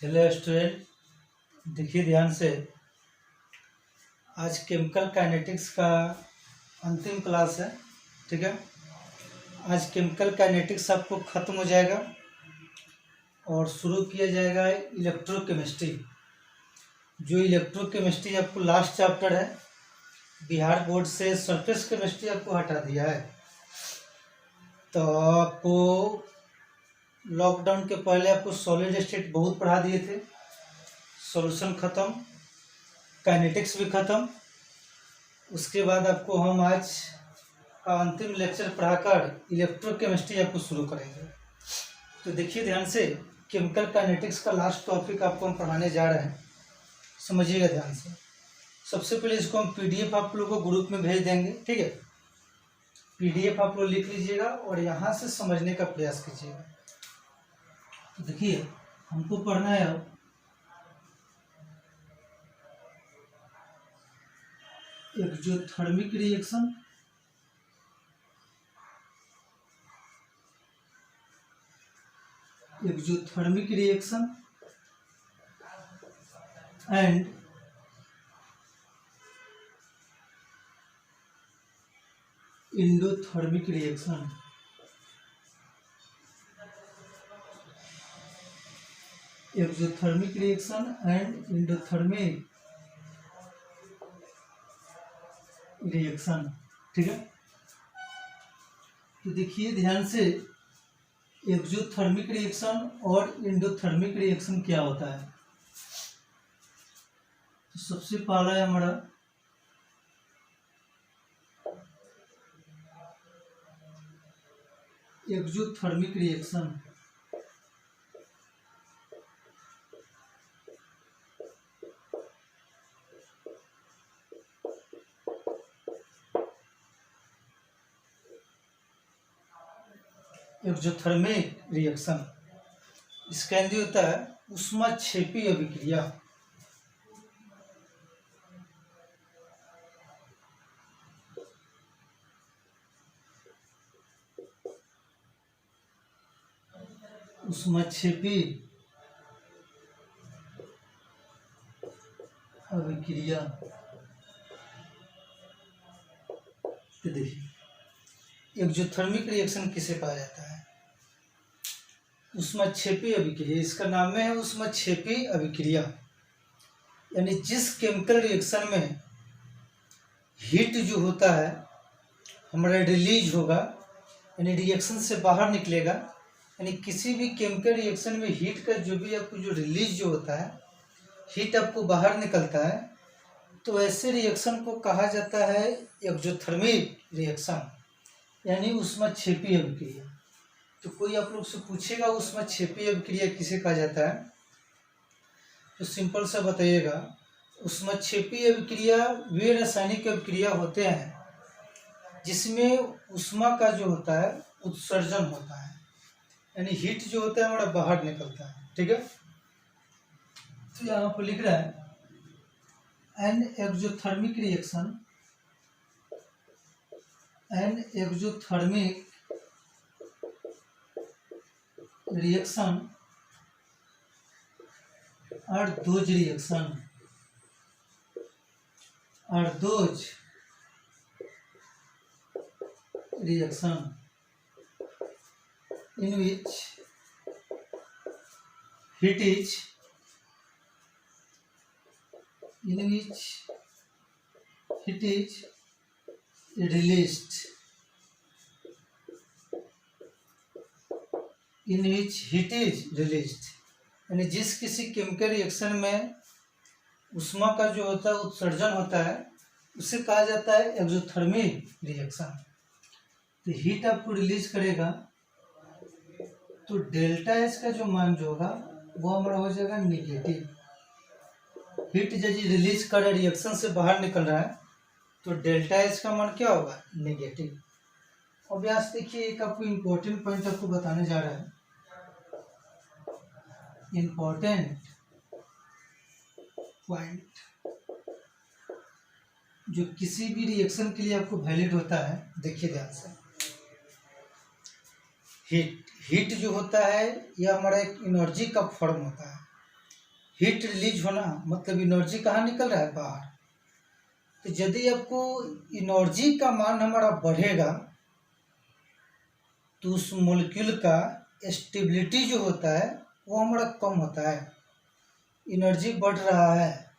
Hello student, देखिए ध्यान से। आज केमिकल काइनेटिक्स का अंतिम क्लास है, ठीक है। आज केमिकल काइनेटिक्स आपको ख़त्म हो जाएगा और शुरू किया जाएगा इलेक्ट्रोकेमिस्ट्री। जो इलेक्ट्रोकेमिस्ट्री आपको लास्ट चैप्टर है, बिहार बोर्ड से सरफेस केमिस्ट्री आपको हटा दिया है। तो आपको लॉकडाउन के पहले आपको सॉलिड स्टेट बहुत पढ़ा दिए थे, सॉल्यूशन ख़त्म, काइनेटिक्स भी ख़त्म। उसके बाद आपको हम आज का अंतिम लेक्चर पढ़ाकर इलेक्ट्रोकेमिस्ट्री आपको शुरू करेंगे। तो देखिए ध्यान से, केमिकल काइनेटिक्स का लास्ट टॉपिक आपको हम पढ़ाने जा रहे हैं, समझिएगा ध्यान से। सबसे पहले इसको हम पीडीएफ आप लोगों को ग्रुप में भेज देंगे, ठीक है। पीडीएफ आप लोग लिख लीजिएगा और यहाँ से समझने का प्रयास कीजिएगा। तो देखिए, हमको पढ़ना है अब exothermic reaction, exothermic reaction and endothermic reaction. Exothermic reaction and endothermic reaction, ठीक है। तो देखिए ध्यान से, एक्सोथर्मिक रिएक्शन और एंडोथर्मिक रिएक्शन क्या होता है। तो सबसे पहला है हमारा एक्सोथर्मिक रिएक्शन। एक्सोथर्मिक रिएक्शन इसका हिंदी होता है ऊष्माक्षेपी अभिक्रिया। ऊष्माक्षेपी अभिक्रिया। तो देखिए, एक्सोथर्मिक रिएक्शन किसे कहा जाता है? ऊष्माक्षेपी अभिक्रिया, इसका नाम है ऊष्माक्षेपी अभिक्रिया। यानी जिस केमिकल रिएक्शन में हीट जो होता है हमारा रिलीज होगा, यानी रिएक्शन से बाहर निकलेगा। यानी किसी भी केमिकल रिएक्शन में हीट का जो भी आपको जो रिलीज जो होता है, हीट आपको बाहर निकलता है, तो ऐसे रिएक्शन को कहा जाता है एक्सोथर्मिक रिएक्शन, यानी ऊष्माक्षेपी अभिक्रिया। तो कोई आप लोग से पूछेगा ऊष्माक्षेपी अभिक्रिया किसे कहा जाता है, तो सिंपल सा बताइएगा। ऊष्माक्षेपी अभिक्रिया वे रासायनिक अभिक्रिया होते हैं जिसमें ऊष्मा का जो होता है उत्सर्जन होता है, यानी हीट जो होता है हमारा बाहर निकलता है, ठीक है। तो यहाँ पर लिख रहा है an exothermic reaction, an exothermic reaction are those reaction in which heat is released, यानी जिस किसी केमिकल रिएक्शन में ऊष्मा का जो होता है उत्सर्जन होता है, उसे कहा जाता है एक्सोथर्मिक रिएक्शन। तो हीट आपको रिलीज करेगा, तो डेल्टा एच का जो मान जो होगा वो हमारा हो जाएगा निगेटिव। हीट जब रिलीज कर रहा है, रिएक्शन से बाहर निकल रहा है, तो डेल्टा एच का मान क्या होगा? नेगेटिव। अभ्यास देखिए, एक आपको इम्पोर्टेंट पॉइंट आपको बताने जा रहा है। इम्पोर्टेंट पॉइंट जो किसी भी रिएक्शन के लिए आपको वैलिड होता है, देखिए ध्यान से। हीट जो होता है यह हमारा एक एनर्जी का फॉर्म होता है। हीट रिलीज होना मतलब एनर्जी कहाँ निकल रहा है, बाहर। तो यदि आपको एनर्जी का मान हमारा बढ़ेगा तो उस मोलिक्यूल का स्टेबिलिटी जो होता है वो हमारा कम होता है। एनर्जी बढ़ रहा है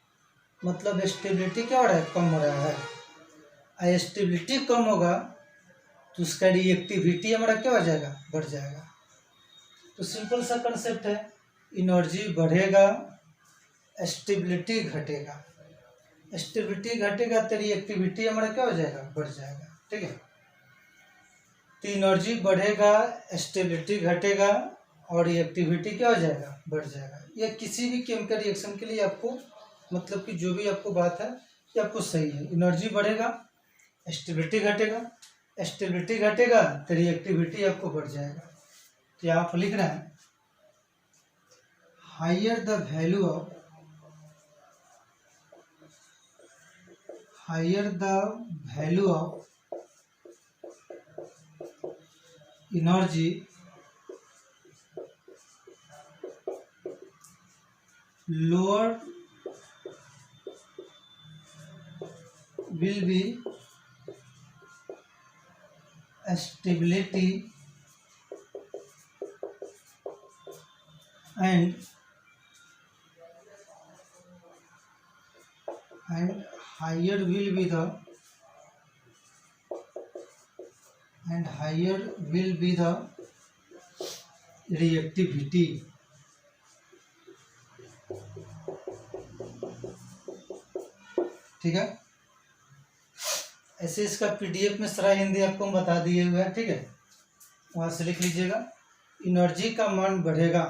मतलब स्टेबिलिटी क्या हो रहा है, कम हो रहा है। और स्टेबिलिटी कम होगा तो उसका रिएक्टिविटी हमारा क्या हो जाएगा, बढ़ जाएगा। तो सिंपल सा कंसेप्ट है, एनर्जी बढ़ेगा स्टेबिलिटी घटेगा, स्टेबिलिटी घटेगा तो रिएक्टिविटी हमारा क्या हो जाएगा, बढ़ जाएगा। ठीक है, तो एनर्जी बढ़ेगा स्टेबिलिटी घटेगा और रिएक्टिविटी क्या हो जाएगा, बढ़ जाएगा। या किसी भी केमिकल रिएक्शन के लिए आपको मतलब कि जो भी आपको बात है ये आपको सही है। एनर्जी बढ़ेगा स्टेबिलिटी घटेगा, स्टेबिलिटी घटेगा तो रिएक्टिविटी आपको बढ़ जाएगा। तो यहाँ आप लिख रहे हैं higher the value of energy lower will be stability and higher will be the reactivity। ठीक है, ऐसे इसका पीडीएफ में सारा हिंदी आपको बता दिए हुए हैं। ठीक है, वहां से लिख लीजिएगा। एनर्जी का मान बढ़ेगा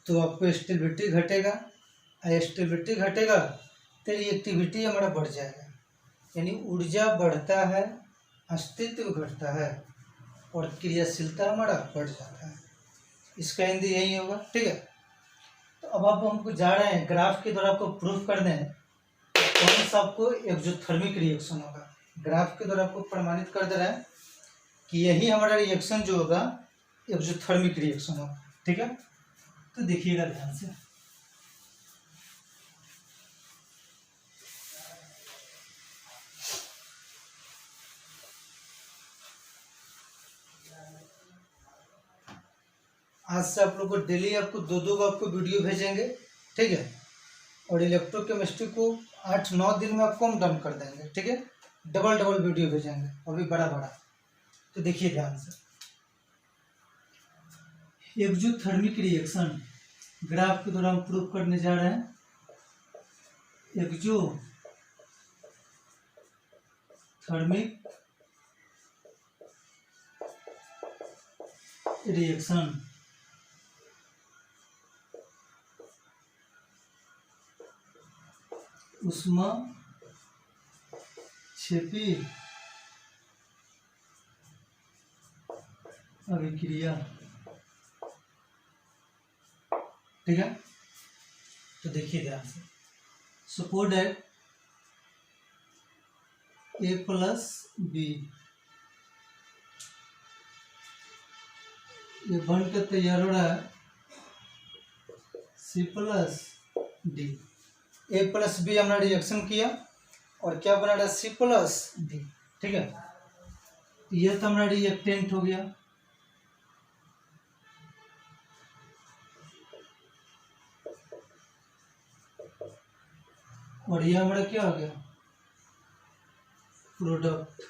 तो आपको स्टेबिलिटी घटेगा, स्टेबिलिटी घटेगा तो रिएक्टिविटी हमारा बढ़ जाएगा। यानी ऊर्जा बढ़ता है, अस्तित्व घटता है और क्रियाशीलता हमारा बढ़ जाता है। इसका हिंदी यही होगा। ठीक है, तो अब आप हमको जा रहे हैं ग्राफ के द्वारा आपको प्रूफ कर दें कौन सा आपको एक्सोथर्मिक रिएक्शन होगा। ग्राफ के द्वारा आपको प्रमाणित कर दे रहा है कि यही हमारा रिएक्शन जो होगा एक्सोथर्मिक रिएक्शन होगा। ठीक है, तो देखिएगा ध्यान से। आज से आप लोग को डेली आपको दो आपको वीडियो भेजेंगे। ठीक है, और इलेक्ट्रोकेमिस्ट्री को 8-9 दिन में आपको हम डन कर देंगे। ठीक है, डबल वीडियो भेजेंगे, अभी बड़ा। तो देखिए ध्यान से, एक्सोथर्मिक रिएक्शन ग्राफ के द्वारा हम प्रूव करने जा रहे हैं। एक्सोथर्मिक रिएक्शन ऊष्माक्षेपी अभिक्रिया। ठीक है, तो देखिए ध्यान से, सपोज दैट A + B ये बन के तैयार हो रहा है C + D। A + B हमने रिएक्शन किया और क्या बना रहा है, C + D। ठीक है, ये तो हमारा रिएक्टेंट हो गया। और ये हमारा क्या हो गया, प्रोडक्ट।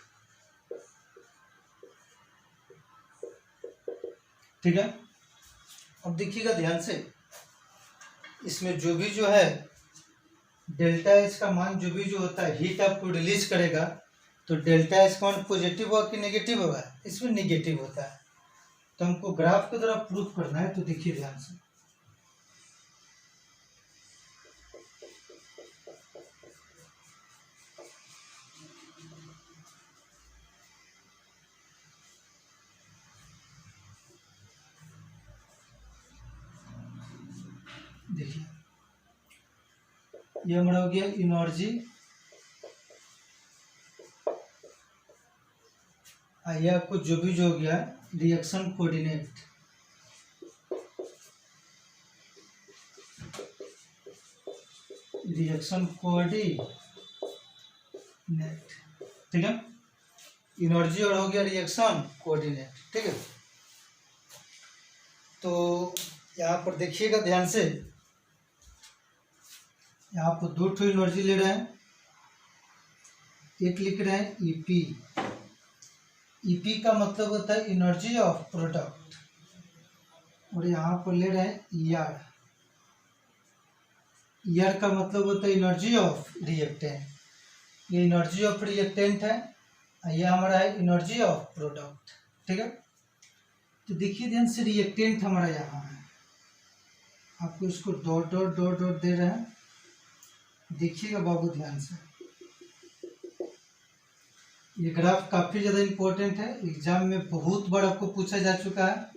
ठीक है, अब देखिएगा ध्यान से, इसमें जो भी जो है डेल्टा एच का मान जो भी जो होता है हीट आपको रिलीज करेगा, तो डेल्टा एच का मान पॉजिटिव होगा कि नेगेटिव होगा, इसमें नेगेटिव होता है। तो हमको ग्राफ के द्वारा प्रूफ करना है। तो देखिए ध्यान से, देखिए ये हमारा हो गया एनर्जी, ये आपको जो भी जो हो गया रिएक्शन कोऑर्डिनेट। रिएक्शन कोऑर्डिनेट, ठीक है, एनर्जी और हो गया रिएक्शन कोऑर्डिनेट, ठीक है। तो यहाँ पर देखिएगा ध्यान से, यहाँ पर दो ठो एनर्जी ले रहे हैं, एक लिख रहे हैं ईपी। ईपी का मतलब होता है एनर्जी ऑफ प्रोडक्ट, और यहाँ पर ले रहे हैं ईआर। ईआर का मतलब होता है एनर्जी ऑफ रिएक्टेंट। ये एनर्जी ऑफ रिएक्टेंट है, ये हमारा है एनर्जी ऑफ प्रोडक्ट, ठीक है। तो देखिए ध्यान से, रिएक्टेंट हमारा यहाँ है, आपको इसको डॉट डॉट डॉट डॉट दे रहे हैं, देखिएगा बाबू ध्यान से। ये ग्राफ काफी ज्यादा इम्पोर्टेंट है, एग्जाम में बहुत बार आपको पूछा जा चुका है।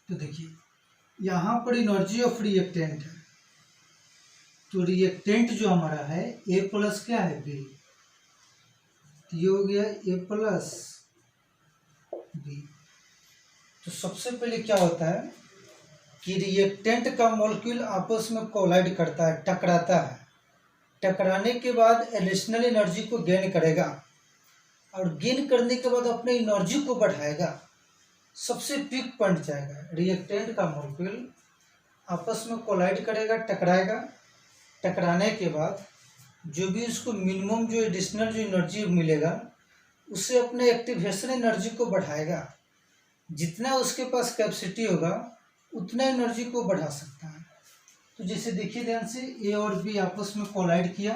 तो देखिए यहाँ पर एनर्जी ऑफ रिएक्टेंट है, तो रिएक्टेंट जो हमारा है ए प्लस क्या है बी, ये हो गया ए प्लस बी। तो सबसे पहले क्या होता है कि रिएक्टेंट का मॉलिक्यूल आपस में कोलाइड करता है, टकराता है। टकराने के बाद एडिशनल एनर्जी को गेन करेगा, और गेन करने के बाद अपने एनर्जी को बढ़ाएगा, सबसे पीक पॉइंट जाएगा। रिएक्टेंट का मॉलिक्यूल आपस में कोलाइड करेगा, टकराएगा। टकराने के बाद जो भी उसको मिनिमम जो एडिशनल जो एनर्जी मिलेगा, उससे अपने एक्टिवेशन एनर्जी को बढ़ाएगा। जितना उसके पास कैपेसिटी होगा उतना एनर्जी को बढ़ा सकता है। तो जैसे देखिए ध्यान से, ए और बी आपस में कोलाइड किया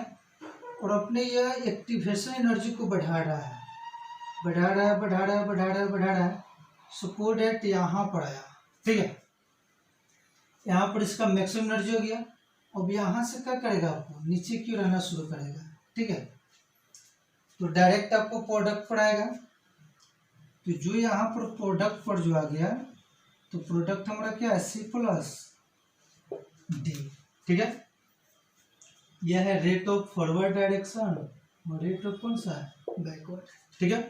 और अपने यह एक्टिवेशन एनर्जी को बढ़ा रहा है, बढ़ा रहा है, बढ़ा रहा है, बढ़ा रहा है, बढ़ा रहा है। सपोज दैट यहाँ पर आया, ठीक है, यहाँ पर इसका मैक्सिमम एनर्जी हो गया। अब यहाँ से क्या करेगा, आपको नीचे क्यों रहना शुरू करेगा, ठीक है। तो डायरेक्ट आपको प्रोडक्ट पर आएगा। तो जो यहाँ पर प्रोडक्ट पर जो आ गया, तो प्रोडक्ट हमारा क्या है, सी प्लस डी, ठीक है। यह है रेट ऑफ फॉरवर्ड डायरेक्शन और रेट ऑफ कौन सा है, बैकवर्ड, ठीक है।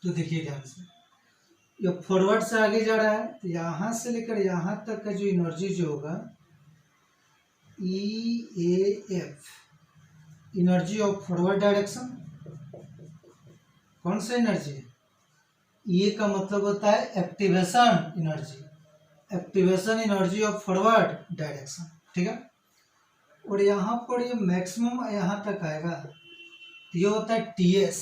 तो देखिए ध्यान से, ये फॉरवर्ड से आगे जा रहा है, तो यहाँ से लेकर यहाँ तक का जो एनर्जी जो होगा, EAF, energy of forward direction. कौन सा एनर्जी, ये का मतलब होता है activation energy, activation energy of forward direction, ठीक है। और यहाँ पर ये मैक्सिमम यहाँ तक आएगा, तो ये होता है TS।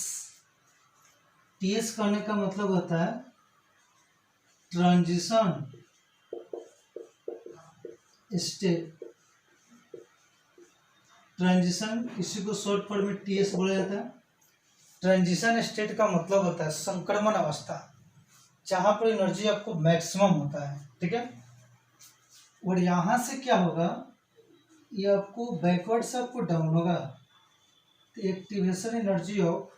TS करने का मतलब होता है ट्रांजिशन स्टेट। ट्रांजिशन, इसी को शॉर्ट फॉर्म में TS बोला जाता है। ट्रांजिशन स्टेट का मतलब होता है संक्रमण अवस्था, जहां पर एनर्जी आपको मैक्सिमम होता है, ठीक है। और यहाँ से क्या होगा, ये आपको बैकवर्ड से आपको डाउन होगा, तो activation energy of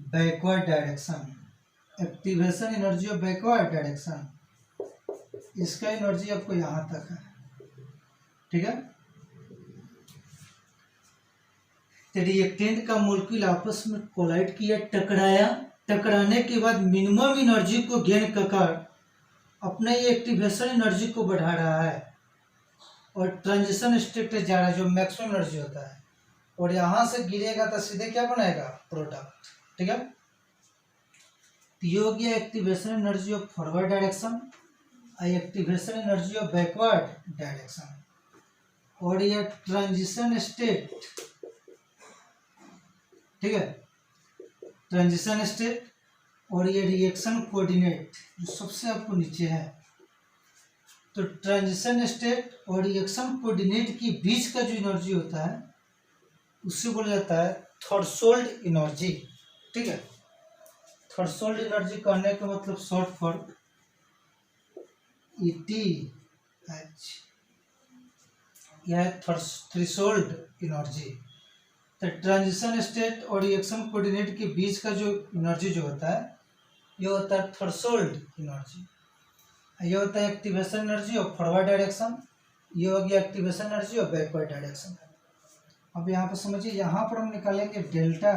backward direction, activation energy of backward direction, इसका एनर्जी आपको यहाँ तक है, ठीक है। तो रिएक्टेंट का मॉलिक्यूल आपस में कोलाइड किया, टकराया। टकराने के बाद मिनिमम एनर्जी को गेन कर अपने ये एक्टिवेशन एनर्जी को बढ़ा रहा है, और ट्रांजिशन स्टेट पे जा रहा है, जो मैक्सिमम एनर्जी होता है। और यहाँ से गिरेगा तो सीधे क्या बनाएगा, प्रोडक्ट, ठीक है। तो ये हो गया activation energy of forward direction, activation energy of backward direction. और ये ट्रांजिशन स्टेट, ठीक है, ट्रांजिशन स्टेट। और ये रिएक्शन कोऑर्डिनेट जो सबसे आपको नीचे है। तो ट्रांजिशन स्टेट और रिएक्शन कोऑर्डिनेट के बीच का जो एनर्जी होता है, उससे बोला जाता है थ्रेशोल्ड एनर्जी, ठीक है। थ्रेशोल्ड एनर्जी कहने का मतलब शॉर्ट फॉर्म ETH, यह है थ्रेशोल्ड एनर्जी। तो ट्रांजिशन स्टेट और रिएक्शन कोऑर्डिनेट के बीच का जो एनर्जी जो होता है, ये होता है थ्रेशोल्ड एनर्जी। ये होता है activation energy of forward direction, ये हो गया activation energy of backward direction. अब यहाँ पर समझिए, यहाँ पर हम निकालेंगे डेल्टा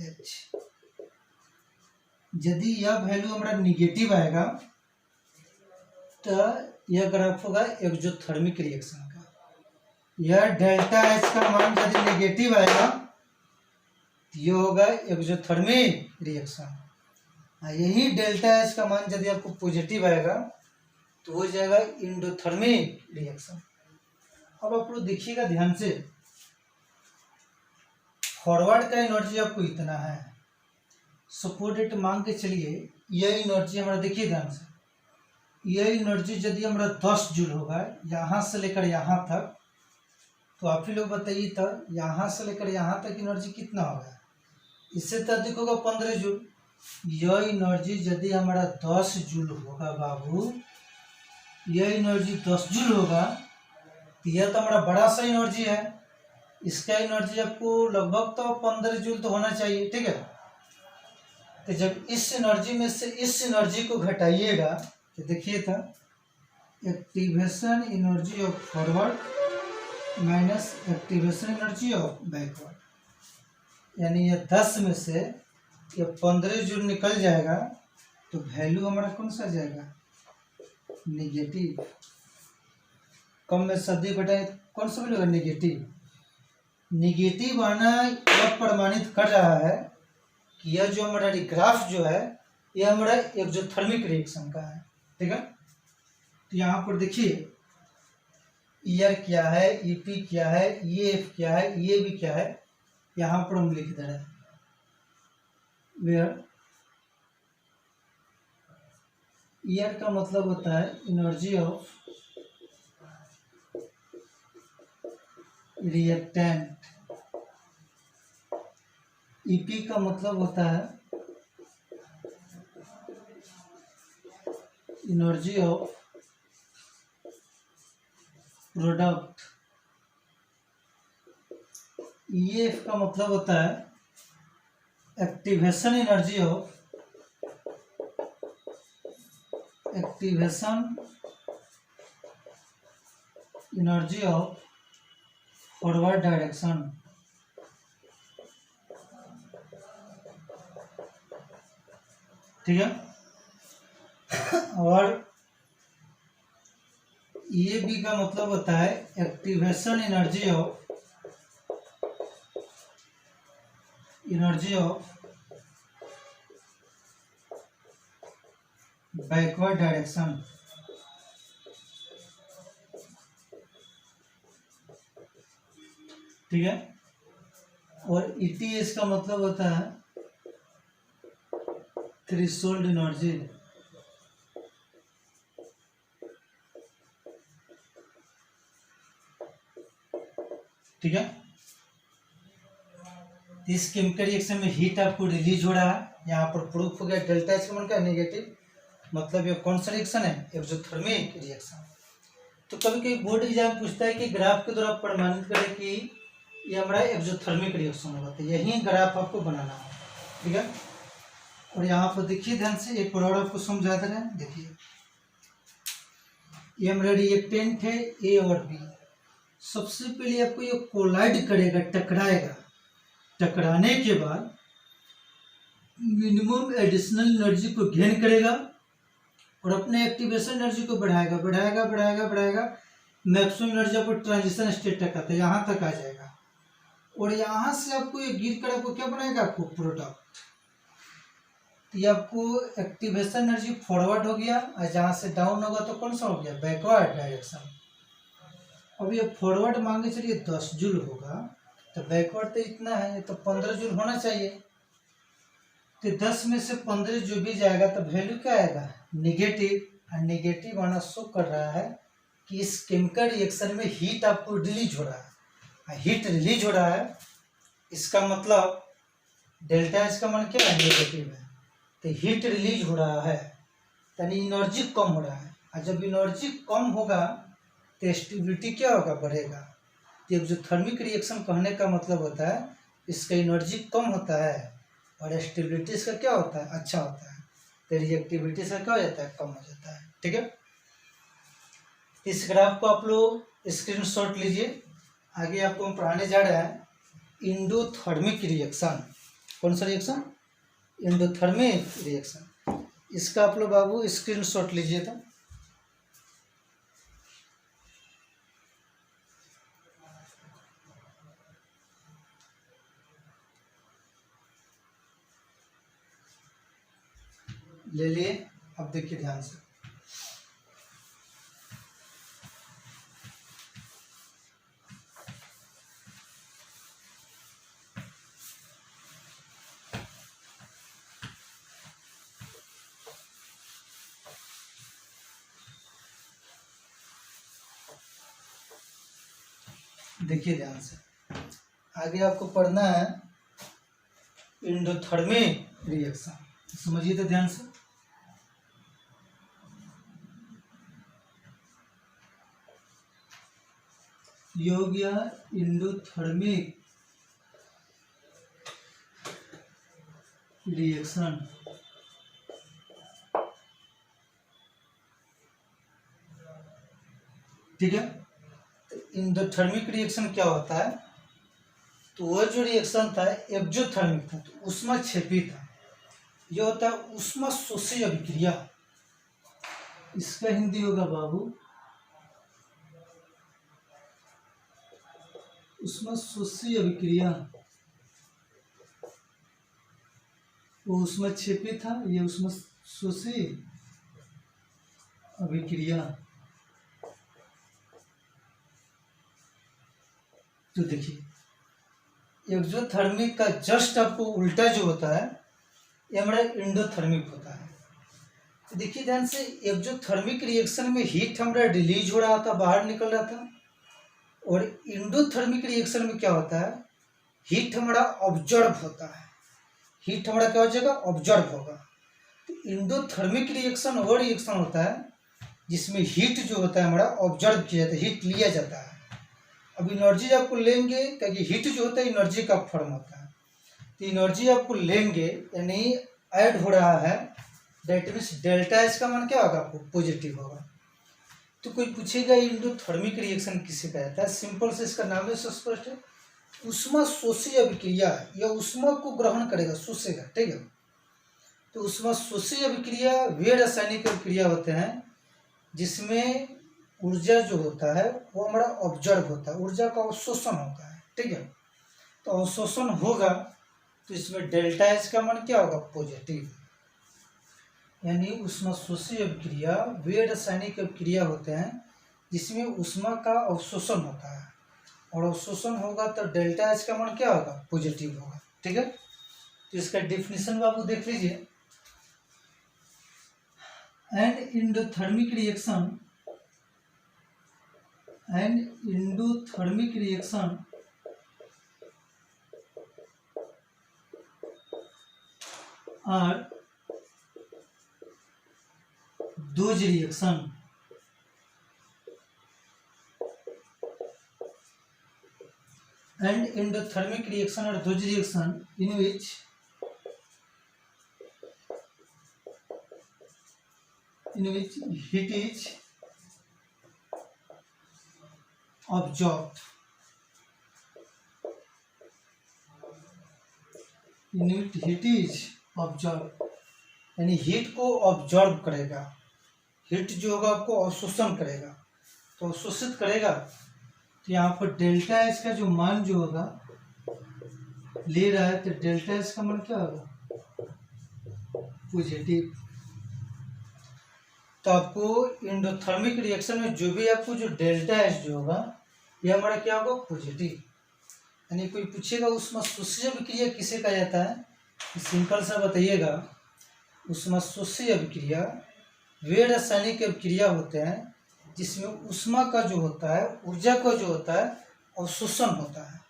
H। यदि यह वैल्यू हमारा निगेटिव आएगा, तो यह ग्राफ होगा एक्सोथर्मिक रिएक्शन का। यह डेल्टा एच का मान यदि नेगेटिव आएगा तो यह होगा एक्सोथर्मिक रिएक्शन। यही डेल्टा एच का मान यदि आपको पॉजिटिव आएगा तो हो जाएगा एंडोथर्मिक रिएक्शन। अब आप लोग देखिएगा ध्यान से, फॉरवर्ड का एनर्जी आपको इतना है, सपोज डेट मान के चलिए यह एनर्जी हमारा, देखिए ध्यान से, यह एनर्जी यदि हमारा 10 जूल होगा यहाँ से लेकर यहाँ तक, तो आप ही लोग बताइए तो यहाँ से लेकर यहाँ तक एनर्जी कितना होगा? इससे तो अधिक होगा 15 जूल। यह एनर्जी यदि हमारा 10 जूल होगा बाबू, यह एनर्जी 10 जूल होगा तो यह तो हमारा बड़ा सा एनर्जी है, इसका एनर्जी आपको लगभग तो 15 जूल तो होना चाहिए, ठीक है। तो जब इस एनर्जी में से इस एनर्जी को घटाइएगा तो देखिए था activation energy of forward minus activation energy of backward, यानी ये 10 में से ये 15 जूल निकल जाएगा तो वैल्यू हमारा कौन सा जाएगा? नेगेटिव। कम में सदी घटाए कौन सा वैल्यू होगा? नेगेटिव। नेगेटिव आना यह प्रमाणित कर रहा है कि यह जो हमारा ग्राफ जो है यह हमारा एक्सोथर्मिक रिएक्शन का है, ठीक है। तो यहाँ पर देखिए ईआर क्या है, ईपी क्या है, ईएफ क्या है, ये भी क्या है, यहाँ पर हम लिख दे रहे हैं वेयर ईआर का मतलब होता है एनर्जी ऑफ रिएक्टेंट, ईपी का मतलब होता है एनर्जी ऑफ प्रोडक्ट, ईएफ का मतलब होता है activation energy of forward direction. ठीक है। और ये भी का मतलब होता है activation energy of backward direction. ठीक है। और ईटीएस का मतलब होता है थ्रेशोल्ड एनर्जी। ठीक है। इस केमिकल रिएक्शन में हीट आपको रिलीज हो रहा है, यहाँ पर प्रूफ हो गया डेल्टा एच का मान क्या है? नेगेटिव। मतलब ये कौन सा रिएक्शन है? Exothermic reaction. तो कभी कभी बोर्ड एग्जाम पूछता है कि ग्राफ के द्वारा प्रमाणित करें कि ये हमारा एक्सोथर्मिक रिएक्शन होगा, तो यही ग्राफ आपको बनाना है। ठीक है। और यहाँ पर देखिए ध्यान से, एक और आपको समझा दे रहे हैं। देखिए ये हमारा रिएक्टेंट है ए और बी। सबसे पहले आपको ये कोलाइड करेगा, टकराएगा। टकराने के बाद मिनिमम एडिशनल एनर्जी को गेन करेगा और अपने एक्टिवेशन एनर्जी को बढ़ाएगा बढ़ाएगा बढ़ाएगा बढ़ाएगा। मैक्सिमम एनर्जी आपको ट्रांजिशन स्टेट तक आता है, यहाँ तक आ जाएगा। और यहाँ से आपको ये गिर कर आपको क्या बनाएगा? आपको प्रोडक्ट। तो ये आपको एक्टिवेशन एनर्जी फॉरवर्ड हो गया, और जहाँ से डाउन होगा तो कौन सा हो गया? Backward direction. अब ये फॉरवर्ड मांगे चलिए 10 जूल होगा, तो बैकवर्ड तो इतना है, तो 15 जूल होना चाहिए। तो 10 में से 15 जो भी जाएगा तो वैल्यू क्या आएगा? नेगेटिव। और नेगेटिव आना शो कर रहा है कि इस केमिकल रिएक्शन में हीट आपको रिलीज हो रहा है। हीट रिलीज हो रहा है, इसका मतलब डेल्टा एच का मान क्या है? नेगेटिव है। तो हीट रिलीज हो रहा है यानी एनर्जी कम हो रहा है, और जब एनर्जी कम होगा तो स्टेबिलिटी क्या होगा? बढ़ेगा। तो एक्सोथर्मिक रिएक्शन कहने का मतलब होता है इसका एनर्जी कम होता है और स्टेबिलिटी इसका क्या होता है? अच्छा होता है। तो रिएक्टिविटी इसका क्या हो जाता है? कम हो जाता है। ठीक है। इस ग्राफ को आप लोग स्क्रीनशॉट लीजिए। आगे आपको हम पढ़ाने जा रहे हैं एंडोथर्मिक रिएक्शन। कौन सा रिएक्शन? Endothermic reaction. इसका आप लोग बाबू स्क्रीनशॉट लीजिए। तो ले लिए। अब देखिए ध्यान से, देखिए ध्यान से, आगे आपको पढ़ना है एंडोथर्मिक रिएक्शन। समझिए तो ध्यान से, ये हो गया एंडोथर्मिक रिएक्शन। ठीक है, तो एंडोथर्मिक रिएक्शन क्या होता है? तो वह जो रिएक्शन था एक्सोथर्मिक था, तो ऊष्माक्षेपी था। यह होता है ऊष्माशोषी अभिक्रिया। इसका हिंदी होगा बाबू ऊष्माशोषी अभिक्रिया। वो ऊष्माक्षेपी था, ये ऊष्माशोषी अभिक्रिया। तो देखिए एक्सोथर्मिक का जस्ट आपको उल्टा जो होता है ये हमारा एंडोथर्मिक होता है। तो देखिए ध्यान से, एक्सोथर्मिक रिएक्शन में हीट हमारा रिलीज हो रहा था, बाहर निकल रहा था, और एंडोथर्मिक रिएक्शन में क्या होता है, हीट हमारा ऑब्जर्व होता है। हीट हमारा क्या हो जाएगा, ऑब्जर्व होगा। तो एंडोथर्मिक रिएक्शन वो रिएक्शन होता है जिसमें हीट जो होता है हमारा ऑब्जर्व किया जाता है, हीट लिया जाता है। अब एनर्जी आपको लेंगे, क्योंकि हीट जो होता है एनर्जी का फॉर्म होता है, तो एनर्जी आपको लेंगे यानी ऐड हो रहा है, दैट मीन्स डेल्टा एच का मान क्या होगा, आपको पॉजिटिव होगा। तो कोई पूछेगा एंडोथर्मिक रिएक्शन किसे कहता है? सिंपल से इसका नाम है स्पष्ट है, ऊष्माशोषी अभिक्रिया। या ऊष्मा को ग्रहण करेगा, शोषेगा। ठीक है, तो ऊष्माशोषी अभिक्रिया वे रासायनिक अभिक्रिया होते हैं जिसमें ऊर्जा जो होता है वो हमारा ऑब्जर्व होता है, ऊर्जा का अवशोषण होता है। ठीक है, तो अवशोषण होगा तो इसमें डेल्टा एच का मान क्या होगा, पॉजिटिव। यानी ऊष्माशोषी अभिक्रिया वे रासायनिक अभिक्रिया होते हैं जिसमें ऊष्मा का अवशोषण होता है, और अवशोषण होगा तो डेल्टा एच का मान क्या होगा, पॉजिटिव होगा। ठीक है, तो इसका डेफिनेशन बाबू देख लीजिए, and endothermic reaction are those reaction and endothermic reaction are those reaction in which heat is absorbed, यानी हीट को ऑब्जर्व करेगा। हीट जो होगा आपको अवशोषण करेगा, तो अवशोषित करेगा। तो यहाँ पर डेल्टा एच का जो मान जो होगा ले रहा है, तो डेल्टा एच का मान क्या होगा, पॉजिटिव। तो आपको एंडोथर्मिक रिएक्शन में जो भी आपको जो डेल्टा एच जो होगा ये हमारा क्या होगा, पॉजिटिव। यानी कोई पूछेगा ऊष्माशोषी अभिक्रिया किसे कहा जाता है, सिंपल सा बताइएगा, ऊष्माशोषी अभिक्रिया वे रासायनिक अभिक्रिया होते हैं जिसमें ऊष्मा का जो होता है, ऊर्जा का जो होता है अवशोषण होता है,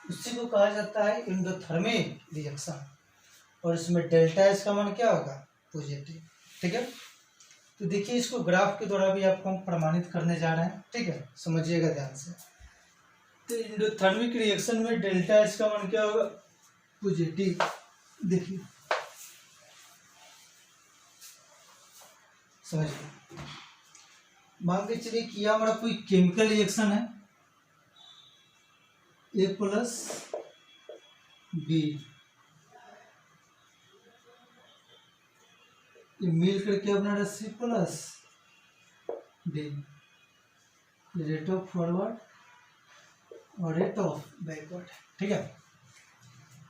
उसी को कहा जाता है एंडोथर्मिक रिएक्शन। और इसमें डेल्टा एच का मान क्या होगा, पॉजिटिव। ठीक है, तो देखिए इसको ग्राफ के द्वारा भी आपको हम प्रमाणित करने जा रहे हैं। ठीक है, समझिएगा ध्यान से। तो एंडोथर्मिक रिएक्शन में डेल्टा एच का मान क्या होगा, पॉजिटिव। देखिए समझिए, मान के चलिए किया हमारा कोई केमिकल रिएक्शन है, A प्लस बी, ये मिल करके अपना C plus D, rate of forward और रेट ऑफ बैकवर्ड। ठीक है,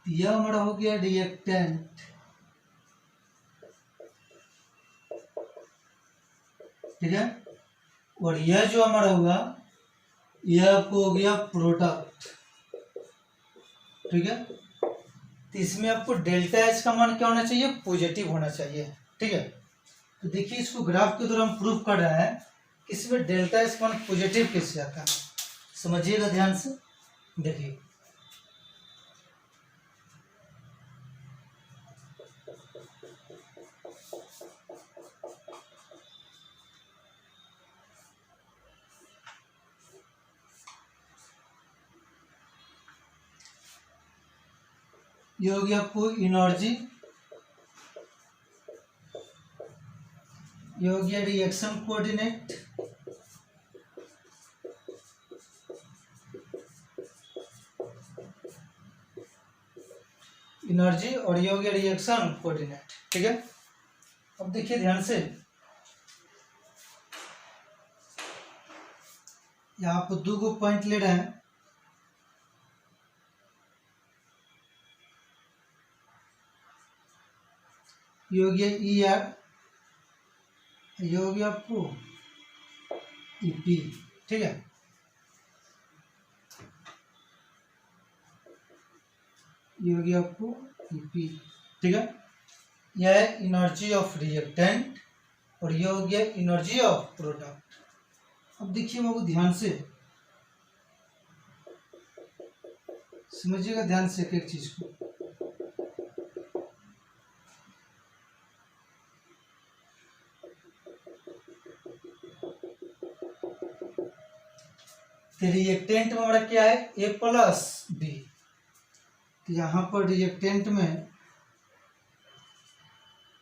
यह हमारा हो गया रिएक्टेंट, ठीक है। और यह जो हमारा हुआ यह आपको हो गया प्रोडक्ट, ठीक है। तो इसमें आपको डेल्टा एच का मान क्या होना चाहिए, पॉजिटिव होना चाहिए, ठीक है। तो देखिए इसको ग्राफ के द्वारा हम प्रूफ कर रहे हैं कि इसमें डेल्टा एच का मान पॉजिटिव कैसे आता है, समझिएगा ध्यान से। देखिए ये हो गया आपको एनर्जी, ये हो गया रिएक्शन कोऑर्डिनेट, एनर्जी, और ये हो गया रिएक्शन कोऑर्डिनेट, ठीक है। अब देखिए ध्यान से, यहाँ पर दो गो पॉइंट ले रहे हैं, ये हो गया ई आर, ये हो गया आपको ई पी, ठीक है। ये हो गया आपको ई पी, ठीक है। यह है एनर्जी ऑफ रिएक्टेंट और ये हो गया एनर्जी ऑफ प्रोडक्ट। अब देखिए बाबू ध्यान से समझिएगा, ध्यान से एक एक चीज को। रिएक्टेंट में हमारा क्या है, ए प्लस बी, तो यहाँ पर रिएक्टेंट में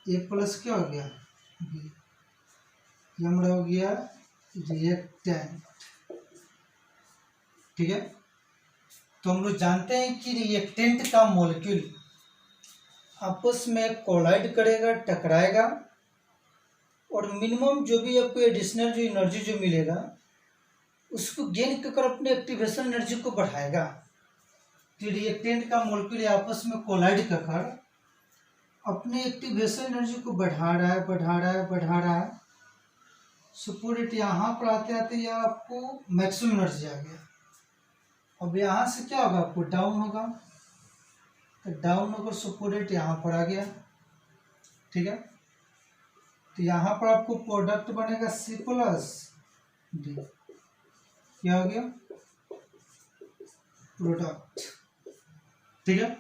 ए प्लस क्या हो गया, बी, ये हमारा हो गया रिएक्टेंट, ठीक है। तो हम लोग जानते हैं कि रिएक्टेंट का मॉलिक्यूल आपस में कोलाइड करेगा, टकराएगा, और मिनिमम जो भी आपको एडिशनल जो एनर्जी जो मिलेगा उसको गेन कर अपने एक्टिवेशन एनर्जी को बढ़ाएगा। कि रिएक्टेंट का मॉलिक्यूल आपस में कोलाइड कर अपने एक्टिवेशन एनर्जी को बढ़ा रहा है, बढ़ा रहा है, बढ़ा रहा है। सपोर्ट यहाँ पर आते आते यह आपको मैक्सिमम एनर्जी आ गया। अब यहाँ से क्या होगा, आपको डाउन होगा, तो डाउन होकर सपोर्ट यहाँ पर आ गया, ठीक है। तो यहाँ पर आपको प्रोडक्ट बनेगा सी प्लस डी, क्या हो गया प्रोडक्ट, ठीक है।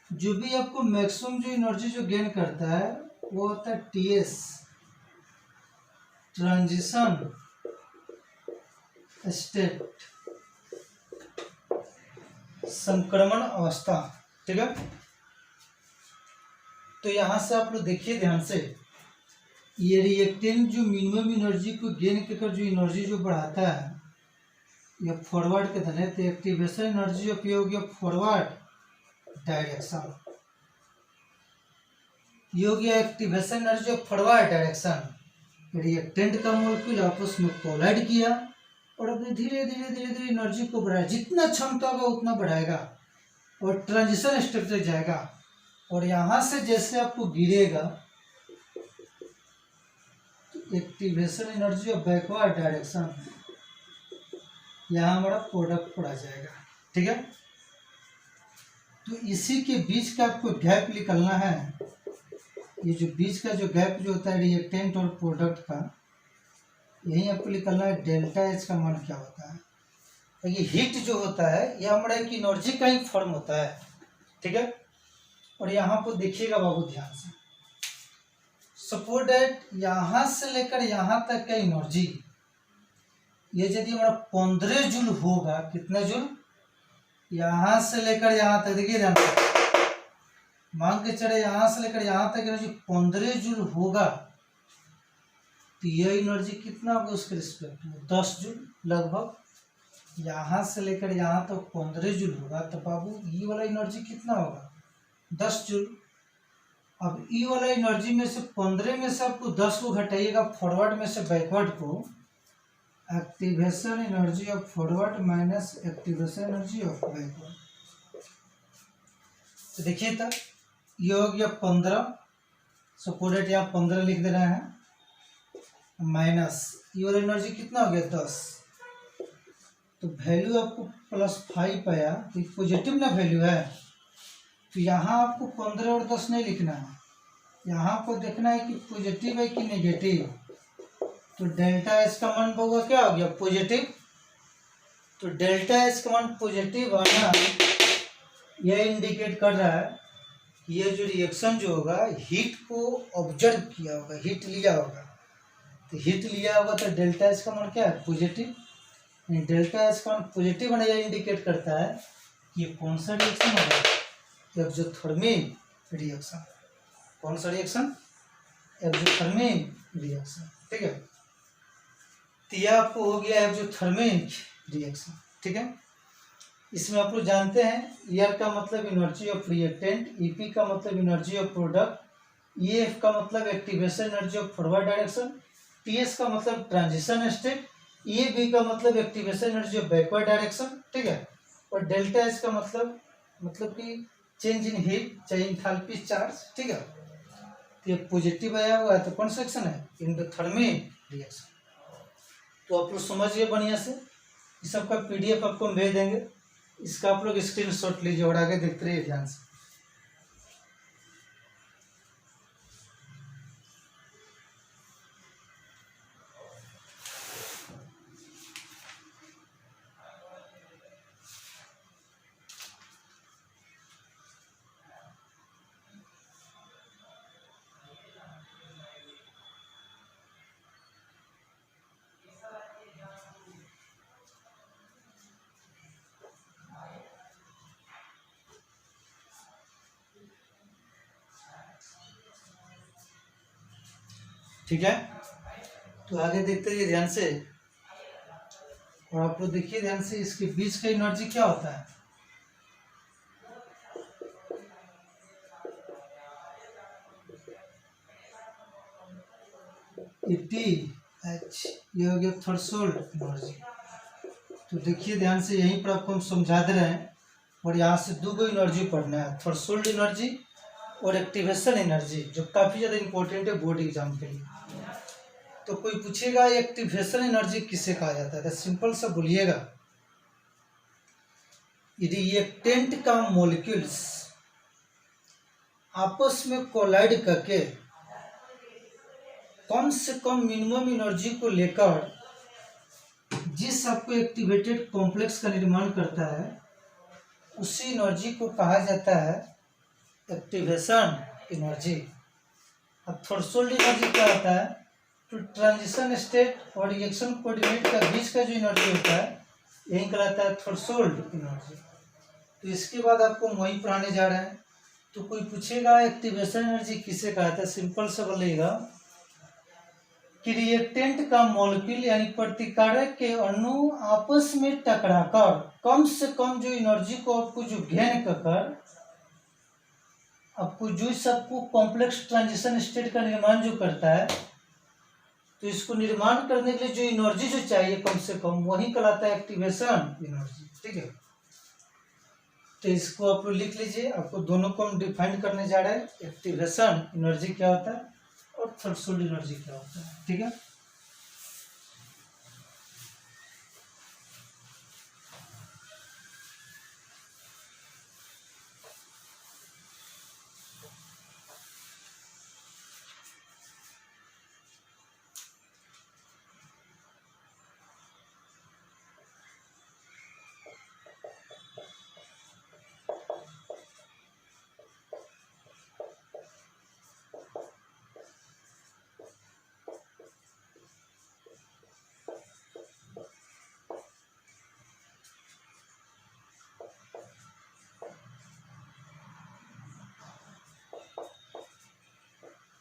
जो भी आपको मैक्सिमम जो एनर्जी जो गेन करता है वो होता है टीएस, ट्रांजिशन स्टेट, संक्रमण अवस्था, ठीक है। तो यहां से आप लोग देखिए ध्यान से, ये रिएक्टेंट जो मिनिमम एनर्जी को गेन कर जो एनर्जी जो बढ़ाता है या फॉरवर्ड के धने, तो एक्टिवेशन एनर्जी उपयोग गया फॉरवर्ड डायरेक्शन, ये हो गया activation energy of forward direction. Reactant का मॉलिक्यूल आपस में कोलाइड किया और अपने धीरे धीरे धीरे धीरे एनर्जी को बढ़ाया, जितना क्षमता होगा उतना बढ़ाएगा और ट्रांजिशन स्टेप तक जाएगा। और यहाँ से जैसे आपको गिरेगा activation energy of backward direction, यहाँ हमारा प्रोडक्ट पर आ जाएगा, ठीक है। तो इसी के बीच का आपको गैप निकालना है। ये जो बीच का जो गैप जो होता है रिएक्टेंट और प्रोडक्ट का, यही आपको निकालना है डेल्टा एच का मान क्या होता है। तो ये हीट जो होता है ये हमारा एक एनर्जी का ही फॉर्म होता है, ठीक है। और यहाँ पर देखिएगा बाबू ध्यान से, सपोज दैट यहाँ से लेकर यहाँ तक का एनर्जी, ये यदि हमारा 15 जूल होगा, कितना जूल, यहाँ से लेकर यहाँ तक, देखिए ध्यान से, मान के चले यहाँ से लेकर यहाँ तक एनर्जी 15 जूल होगा, तो यह एनर्जी कितना होगा उसके रिस्पेक्ट में, 10 जूल लगभग। यहाँ से लेकर यहाँ तक 15 जूल होगा, तो बाबू ये वाला एनर्जी कितना होगा, 10 जूल। अब ई वाला एनर्जी में से 15 में से आपको 10 को घटाइएगा फॉरवर्ड में से बैकवर्ड को, activation energy of forward minus activation energy of backward. तो देखिए तब ये हो गया 15, सपोज यहाँ 15 लिख दे रहे हैं, माइनस ये वाला एनर्जी कितना हो गया 10। तो वैल्यू आपको +5 आया, तो पॉजिटिव ना वैल्यू है। तो यहाँ आपको 15 और 10 नहीं लिखना है, यहाँ आपको देखना है कि पॉजिटिव है कि नेगेटिव। तो डेल्टा एच का मान होगा क्या हो गया पॉजिटिव। तो डेल्टा एच का मान पॉजिटिव आना यह इंडिकेट कर रहा है कि ये जो रिएक्शन जो होगा हीट को ऑब्जर्व किया होगा, हीट लिया होगा। तो हीट लिया होगा तो डेल्टा एच का मान क्या है पॉजिटिव। डेल्टा एच का मान पॉजिटिव होना यह इंडिकेट करता है कि ये कौन सा रिएक्शन होगा, एक्सोथर्मिक रिएक्शन। कौन सा रिएक्शन, एक्सोथर्मिक रिएक्शन। ठीक है, तो यह आपको हो गया एक्सोथर्मिक रिएक्शन। ठीक है, इसमें आप लोग जानते हैं ईआर का मतलब एनर्जी ऑफ रिएक्टेंट, ईपी का मतलब एनर्जी ऑफ प्रोडक्ट, ईएफ का मतलब activation energy of forward direction, TS का मतलब ट्रांजिशन स्टेट, ईएबी का मतलब activation energy of backward direction. ठीक है, और डेल्टा एच का मतलब कि चेंज इन हीट, चाहे इंथैल्पी चार्ज। ठीक है, तो ये पॉजिटिव आया हुआ है तो कौन सा रिएक्शन है, एंडोथर्मिक रिएक्शन। तो आप लोग समझिए बढ़िया से, इस सब का पीडीएफ आपको हम भेज देंगे, इसका आप लोग स्क्रीनशॉट लीजिए और आगे देखते रहिए ध्यान से। ठीक है, तो आगे देखते रहिए ध्यान से, और आप लोग देखिए ध्यान से इसके बीच का एनर्जी क्या होता है। टी एच, ये हो गया थ्रेशोल्ड एनर्जी। तो देखिए ध्यान से, यहीं पर आपको हम समझा दे रहे हैं, और यहाँ से दो एनर्जी पढ़ना है, थ्रेशोल्ड एनर्जी और एक्टिवेशन एनर्जी, जो काफ़ी ज़्यादा इंपॉर्टेंट है बोर्ड एग्जाम के लिए। तो कोई पूछेगा एक्टिवेशन एनर्जी किसे कहा जाता है, तो सिंपल सा बोलिएगा, रिएक्टेंट का मॉलिक्यूल्स आपस में कोलाइड करके कम से कम मिनिमम एनर्जी को लेकर जिस आपको एक्टिवेटेड कॉम्प्लेक्स का निर्माण करता है, उसी एनर्जी को कहा जाता है एक्टिवेशन एनर्जी। अब थ्रेशोल्ड एनर्जी क्या होता है, तो ट्रांजिशन स्टेट और रिएक्शन कोऑर्डिनेट का बीच का जो एनर्जी होता है यही कहलाता है थ्रेशोल्ड एनर्जी। तो इसके बाद आपको हम वही पढ़ाने जा रहे हैं। तो कोई पूछेगा एक्टिवेशन एनर्जी किसे कहा जाता है, सिंपल से बोलेगा कि रिएक्टेंट का मॉलिक्यूल यानी प्रतिकारक के अणु आपस में टकराकर कम से कम जो एनर्जी को आपको जो गेन कर आपको जो सबको कॉम्प्लेक्स ट्रांजिशन स्टेट का निर्माण जो करता है, तो इसको निर्माण करने के लिए जो एनर्जी जो चाहिए कम से कम वही कहलाता है एक्टिवेशन एनर्जी। ठीक है, तो इसको आप लोग लिख लीजिए, आपको दोनों को हम डिफाइन करने जा रहे हैं, एक्टिवेशन एनर्जी क्या होता है और थ्रेशोल्ड एनर्जी क्या होता है। ठीक है,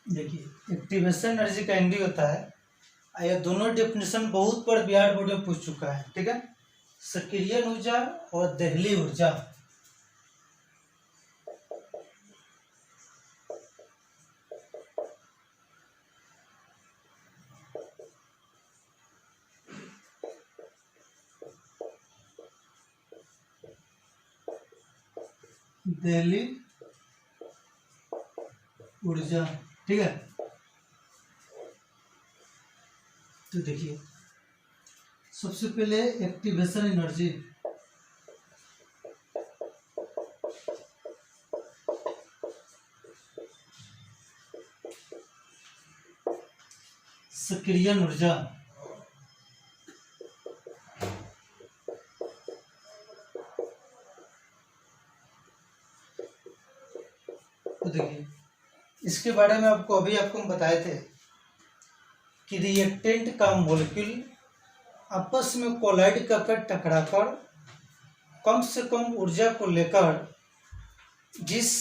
देखिए एक्टिवेशन एनर्जी का एनडी होता है, यह दोनों डेफिनेशन बहुत बार बिहार बोर्ड में पूछ चुका है। ठीक है, सक्रिय ऊर्जा और दहली ऊर्जा। दहली ऊर्जा। ठीक है, तो देखिए सबसे पहले एक्टिवेशन एनर्जी, सक्रियण ऊर्जा, तो देखिए इसके बारे में आपको अभी आपको बताए थे कि रिएक्टेंट का मॉलिक्यूल आपस में कोलाइड कर टकराकर कम से कम ऊर्जा को लेकर जिस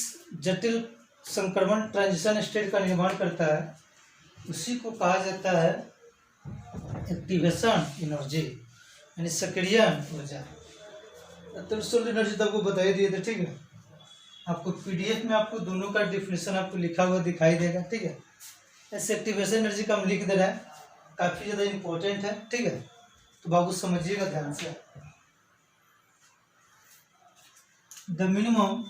जटिल संक्रमण ट्रांजिशन स्टेट का निर्माण करता है उसी को कहा जाता है एक्टिवेशन एनर्जी, यानी सक्रियण ऊर्जा। थ्रेशोल्ड एनर्जी तो आपको बता ही दिए थे, ठीक है। आपको पीडीएफ में आपको दोनों का डिफिनेशन आपको लिखा हुआ दिखाई देगा, ठीक है। ऐसे एक्टिवेशन एनर्जी का हम लिख दे रहे हैं, काफ़ी ज़्यादा इम्पोर्टेंट है, ठीक है। तो बाबू समझिएगा ध्यान से। The minimum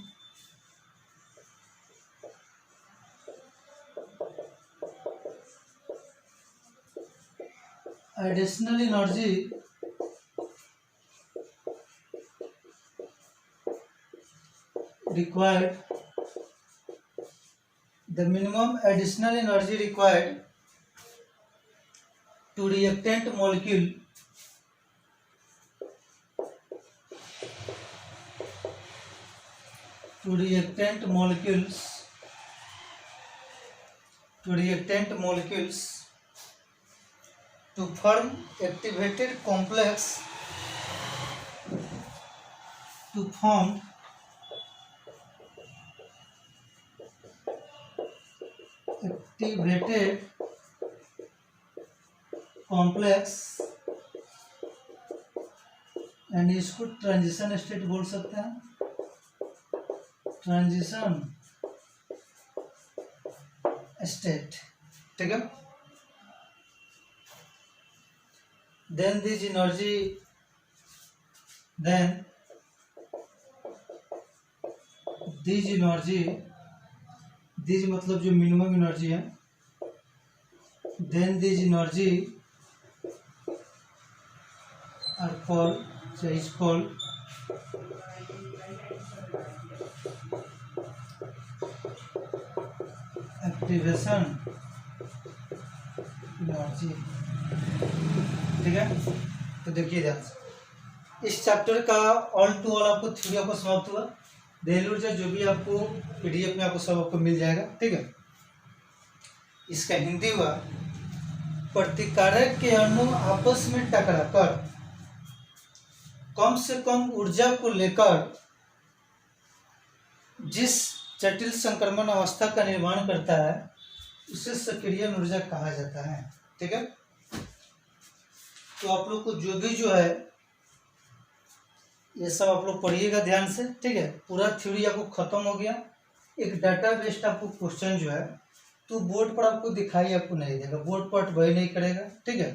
additional energy required, the minimum additional energy required to reactant molecule to reactant molecules to form activated complex to form activated complex, यानी इसको ट्रांजिशन स्टेट बोल सकते हैं, ट्रांजिशन स्टेट, ठीक है। देन दिस एनर्जी, दिस मतलब जो minimum energy है, then this energy are called, is called activation energy, ठीक है। तो देखिए ध्यान से, इस चैप्टर का ऑल टू ऑल आपको थ्योरी आपको समाप्त हुआ। देहली ऊर्जा जो भी आपको पीडीएफ में आपको सब आपको मिल जाएगा, ठीक है। इसका हिंदी हुआ, प्रतिकारक के अणु आपस में टकराकर कम से कम ऊर्जा को लेकर जिस जटिल संक्रमण अवस्था का निर्माण करता है उसे सक्रियण ऊर्जा कहा जाता है, ठीक है। तो आप लोग को जो भी जो है ये सब आप लोग पढ़िएगा ध्यान से, ठीक है। पूरा थ्योरी आपको खत्म हो गया। एक डाटा बेस्ड आपको क्वेश्चन जो है तो बोर्ड पर आपको दिखाई आपको नहीं देगा, बोर्ड पर वही नहीं करेगा, ठीक है।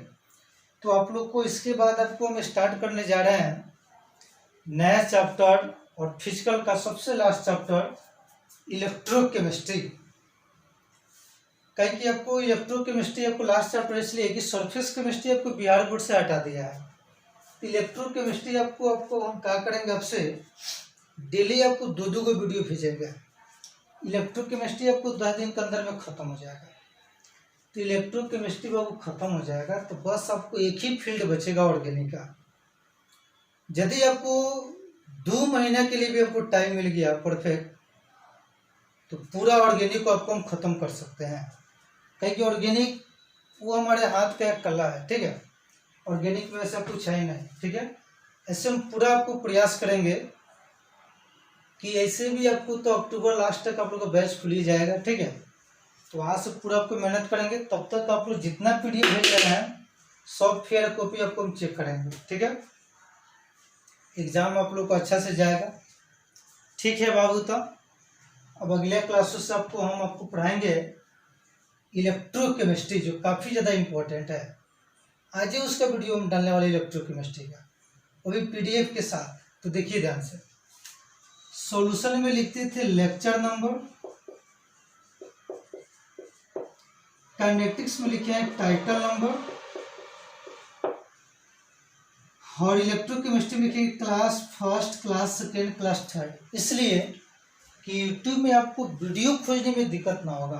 तो आप लोग को इसके बाद आपको हम स्टार्ट करने जा रहे हैं नया चैप्टर और फिजिकल का सबसे लास्ट चैप्टर इलेक्ट्रोकेमिस्ट्री। कहीं कि आपको इलेक्ट्रोकेमिस्ट्री आपको लास्ट चैप्टर इसलिए कि सरफेस केमिस्ट्री आपको बिहार बोर्ड से हटा दिया है। इलेक्ट्रोकेमिस्ट्री आपको हम क्या करेंगे, आपसे डेली आपको दो को वीडियो भेजेंगे। इलेक्ट्रोकेमिस्ट्री आपको 10 दिन के अंदर में ख़त्म हो जाएगा। तो इलेक्ट्रोकेमिस्ट्री बाबू खत्म हो जाएगा तो बस आपको एक ही फील्ड बचेगा ऑर्गेनिक का। यदि आपको 2 महीना के लिए भी आपको टाइम मिल गया परफेक्ट, तो पूरा ऑर्गेनिक को आपको हम ख़त्म कर सकते हैं। कहीं कि ऑर्गेनिक वो हमारे हाथ का एक कला है, ठीक है। ऑर्गेनिक में ऐसा कुछ है ही नहीं, ठीक है। ऐसे हम पूरा आपको प्रयास करेंगे कि ऐसे भी आपको तो अक्टूबर लास्ट तक आप लोग का बैच खुल ही जाएगा, ठीक है। तो आज से पूरा आपको मेहनत करेंगे, तब तक आप लोग जितना पीडीएफ भेज रहे हैं सॉफ्टवेयर कॉपी आपको हम चेक करेंगे, ठीक है। एग्जाम आप लोग को अच्छा से जाएगा, ठीक है बाबू। तो अब अगले क्लासेस से हम आपको पढ़ाएंगे इलेक्ट्रोकेमिस्ट्री, जो काफ़ी ज़्यादा इम्पोर्टेंट है। आज ही उसका वीडियो हम डालने वाले इलेक्ट्रोकेमिस्ट्री का, वो भी पीडीएफ के साथ। तो देखिए ध्यान से, सॉल्यूशन में लिखते थे लेक्चर नंबर, काइनेटिक्स में लिखे हैं टाइटल नंबर, और इलेक्ट्रोकेमिस्ट्री में लिखेंगे class first, class second, class third, इसलिए कि यूट्यूब में आपको वीडियो खोजने में दिक्कत ना होगा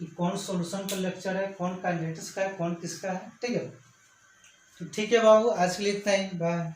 कि कौन सॉल्यूशन का लेक्चर है, कौन काइनेटिक्स का है, कौन किसका है। ठीक है, तो ठीक है बाबू, आज के लिए इतना ही, बाय।